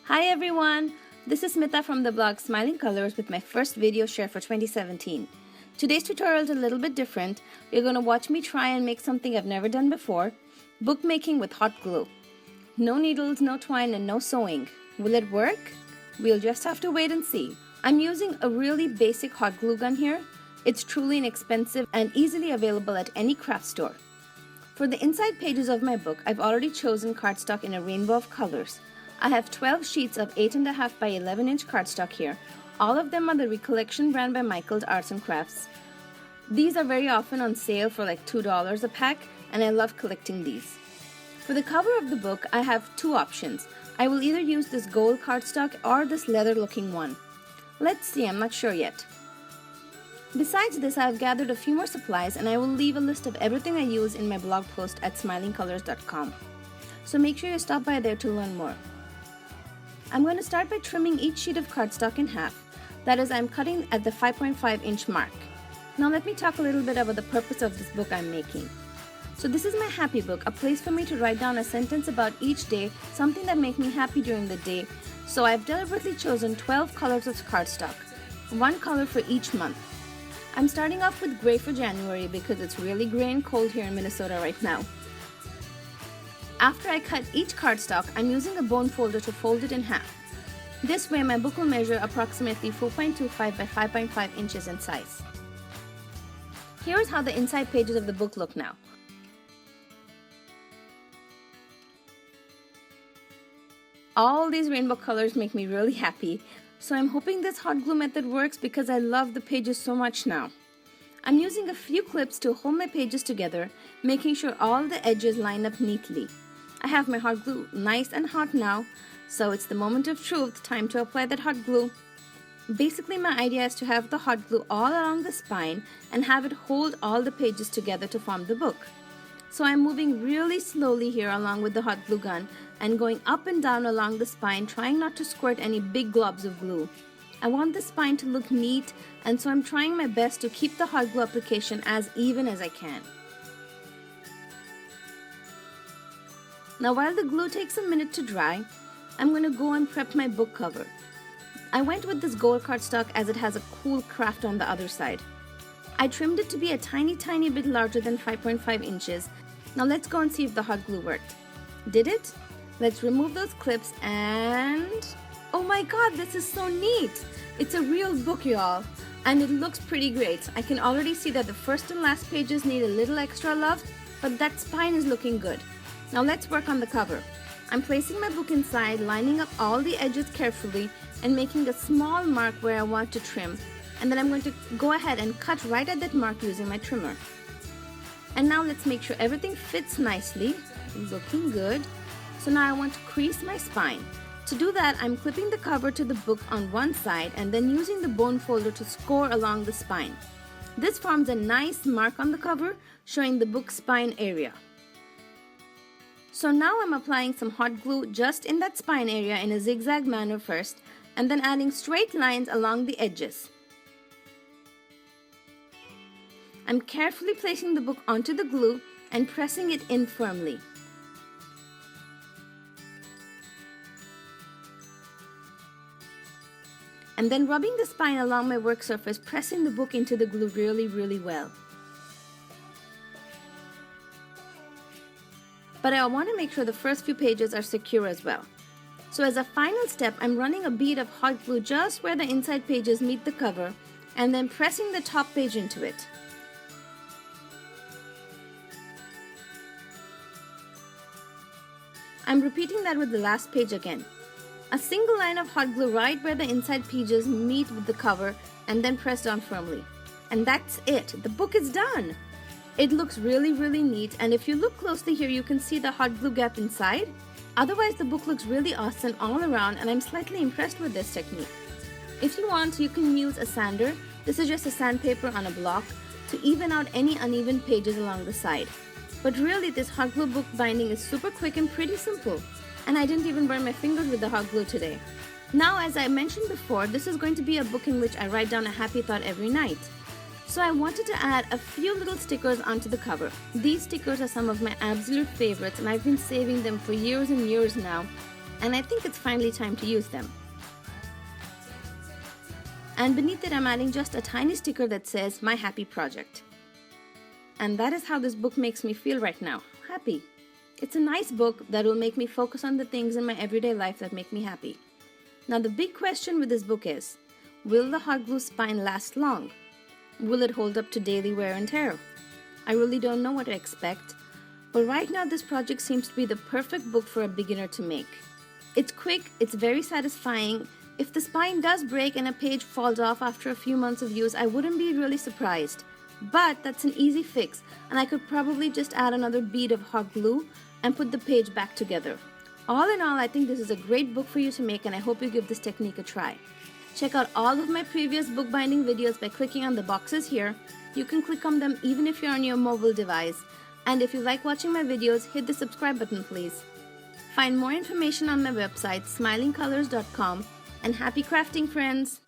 Hi everyone! This is Smita from the blog Smiling Colors with my first video share for 2017. Today's tutorial is a little bit different. You're going to watch me try and make something I've never done before, bookmaking with hot glue. No needles, no twine, and no sewing. Will it work? We'll just have to wait and see. I'm using a really basic hot glue gun here. It's truly inexpensive and easily available at any craft store. For the inside pages of my book, I've already chosen cardstock in a rainbow of colors. I have 12 sheets of 8.5 by 11 inch cardstock here. All of them are the Recollection brand by Michael's Arts and Crafts. These are very often on sale for like $2 a pack, and I love collecting these. For the cover of the book, I have two options. I will either use this gold cardstock or this leather looking one. Let's see, I'm not sure yet. Besides this, I have gathered a few more supplies, and I will leave a list of everything I use in my blog post at smilingcolors.com. So make sure you stop by there to learn more. I'm going to start by trimming each sheet of cardstock in half. That is, I'm cutting at the 5.5 inch mark. Now let me talk a little bit about the purpose of this book I'm making. So this is my happy book, a place for me to write down a sentence about each day, something that makes me happy during the day. So I've deliberately chosen 12 colors of cardstock, one color for each month. I'm starting off with gray for January because it's really gray and cold here in Minnesota right now. After I cut each cardstock, I'm using a bone folder to fold it in half. This way my book will measure approximately 4.25 by 5.5 inches in size. Here's how the inside pages of the book look now. All these rainbow colors make me really happy, so I'm hoping this hot glue method works because I love the pages so much now. I'm using a few clips to hold my pages together, making sure all the edges line up neatly. I have my hot glue nice and hot now, so it's the moment of truth, time to apply that hot glue. Basically, my idea is to have the hot glue all along the spine and have it hold all the pages together to form the book. So I'm moving really slowly here along with the hot glue gun and going up and down along the spine, trying not to squirt any big globs of glue. I want the spine to look neat, and so I'm trying my best to keep the hot glue application as even as I can. Now while the glue takes a minute to dry, I'm going to go and prep my book cover. I went with this gold cardstock as it has a cool craft on the other side. I trimmed it to be a tiny bit larger than 5.5 inches. Now let's go and see if the hot glue worked. Did it? Let's remove those clips and... oh my god, this is so neat! It's a real book, y'all. And it looks pretty great. I can already see that the first and last pages need a little extra love, but that spine is looking good. Now let's work on the cover. I'm placing my book inside, lining up all the edges carefully and making a small mark where I want to trim, and then I'm going to go ahead and cut right at that mark using my trimmer. And now let's make sure everything fits nicely. Looking good. So now I want to crease my spine. To do that, I'm clipping the cover to the book on one side and then using the bone folder to score along the spine. This forms a nice mark on the cover, showing the book spine area. So now I'm applying some hot glue just in that spine area in a zigzag manner first, and then adding straight lines along the edges. I'm carefully placing the book onto the glue and pressing it in firmly. And then rubbing the spine along my work surface, pressing the book into the glue really well. But I want to make sure the first few pages are secure as well. So as a final step, I'm running a bead of hot glue just where the inside pages meet the cover, and then pressing the top page into it. I'm repeating that with the last page again. A single line of hot glue right where the inside pages meet with the cover, and then press down firmly. And that's it. The book is done. It looks really neat, and if you look closely here, you can see the hot glue gap inside. Otherwise, the book looks really awesome all around, and I'm slightly impressed with this technique. If you want, you can use a sander. This is just a sandpaper on a block to even out any uneven pages along the side. But really, this hot glue book binding is super quick and pretty simple. And I didn't even burn my fingers with the hot glue today. Now, as I mentioned before, this is going to be a book in which I write down a happy thought every night. So I wanted to add a few little stickers onto the cover. These stickers are some of my absolute favorites, and I've been saving them for years and years now. and I think it's finally time to use them. And beneath it, I'm adding just a tiny sticker that says, My Happy Project. And that is how this book makes me feel right now, happy. It's a nice book that will make me focus on the things in my everyday life that make me happy. Now the big question with this book is, will the hot glue spine last long? Will it hold up to daily wear and tear? I really don't know what to expect, but right now this project seems to be the perfect book for a beginner to make. It's quick, it's very satisfying. If the spine does break and a page falls off after a few months of use, I wouldn't be really surprised. But that's an easy fix, and I could probably just add another bead of hot glue and put the page back together. All in all, I think this is a great book for you to make, and I hope you give this technique a try. Check out all of my previous bookbinding videos by clicking on the boxes here. You can click on them even if you're on your mobile device. And if you like watching my videos, hit the subscribe button please. Find more information on my website, smilingcolors.com, and happy crafting, friends!